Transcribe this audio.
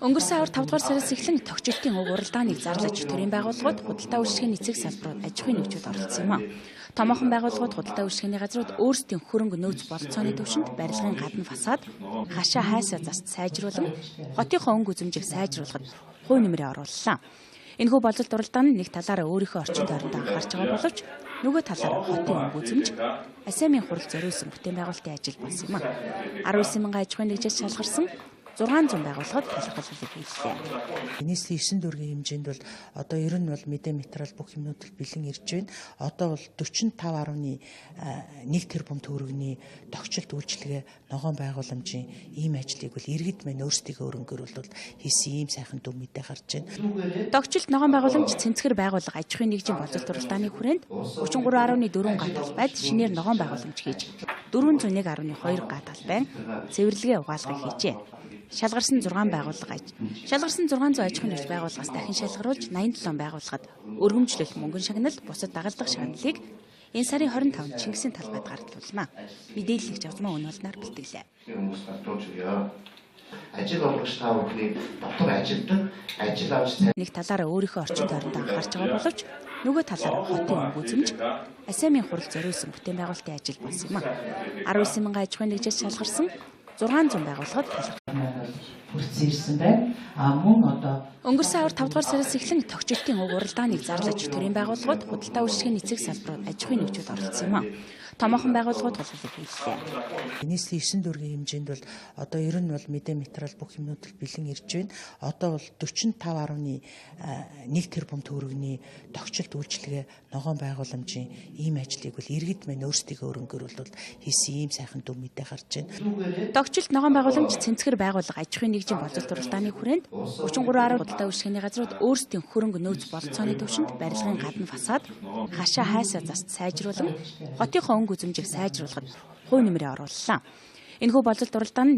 Өнгөрсөн авар 5 дугаар сараас эхлэн тогтчлтын уг уралдааныг зарлаж төрийн байгууллагууд худалдаа үйлчилгээний эцэг салбарууд аж ахуйн нэгжүүд оролцсон юм а. Томоохон байгууллагууд худалдаа үйлчилгээний газрууд өөрсдийн хөрөнгө нөөц болцооны төвшөнд барилгын гадна фасад, хашаа хайсаа заст сайжруулан, хотынхоо өнгө үзэмжийг сайжруулахад хувь нэмрээ орууллаа. Энэхүү боловсрол уралдаан нь нэг талаараа өөрийнхөө орчин тойронд анхаарч байгаа боловч нөгөө талаараа хотын өнгө үзэмж, АСЕА-ийн хурал зориулсан бүтээн байгуулалтын ажил болсон юм а. 19 мянган аж ахуйн нэгжээс шалгарсан 600 байгууллагад талхалгалыг хийлээ. Нийслэлийн 9 дүүргийн хэмжээнд бол одоо ер нь бол мэдээ материал бүх юмнууд л бэлэн ирж байна. Одоо бол 45.1 тэрбум төгрөгийн тогтчлт үйлчилгээ ногоон байгууламжийн ийм ажлыг бол иргэд мань өөрсдийнхөө өрөнгөөр бол хийсэн ийм сайхан дүн мэдээ гарч байна. Тогтчлт ногоон байгууламж цэнцгэр байгууллага аж ахуйн нэгжийн боловсрол уралдааны хүрээнд 33.4 га талбайд шинээр ногоон байгууламж хийж 401.2 га талбайн цэвэрлэгээ угаалгыг хийжээ. Шалгарсан 600 аж ахуйн нэгж байгууллагаас дахин шалгаруулж 87 байгууллагад өргөмжлөл мөнгөн шагналт бусад дагалдах шагналыг энэ сарын 25-нд Чингисийн талбайд гардуулна. Мэдээллийг Жавзмаа Өнөөлнөр бэлтгэлээ. Ажил олгогч та бүхний дотор ажилтан ажил авч нэг талаараа өөрийнхөө орчин тойронд анхаарч байгаа боловч нөгөө талаараа хотын өнгө үзэмж, АСЕА-ийн хурал зориулсан бүтээн байгуулалтын ажил болсон юм а. 19 мянган аж ахуйн нэгжээс шалгарсан 600 байгууллагад хүрсэн ирсэн байна. Өнгөрсөн авар 5 дугаар сараас эхлэн тогтчлтын уг уралдааныг зарлаж төрийн байгууллагууд худалдаа үйлчилгээний эцэг салбарууд аж ахуйн нэгжүүд оролцсон юм а. Томоохон байгууллагууд талхалгалыг хийлээ. Нийслэлийн 9 дүүргийн хэмжээнд бол одоо ер нь бол мэдээ материал бүх юмнууд л бэлэн ирж байна. Одоо бол 45.1 тэрбум төгрөгийн тогтчлт үйлчилгээ ногоон байгууламжийн ийм ажлыг бол иргэд мань өөрсдийнхөө өрөнгөөр бол хийсэн ийм сайхан дүн мэдээ гарч байна. Тогтчлт ногоон байгууламж цэнцгэр байгууллага аж ахуйн нэгжийн боловсрол уралдааны хүрээнд 33 худалдаа үйлчилгээний газрууд өөрсдийн хөрөнгө нөөц болцооны төвшөнд барилгын гадна фасад, хашаа хайсаа заст сайжруулан, хотынхоо өнгө үзэмжийг сайжруулахад хувь нэмрээ орууллаа. Энэхүү боловсрол уралдаан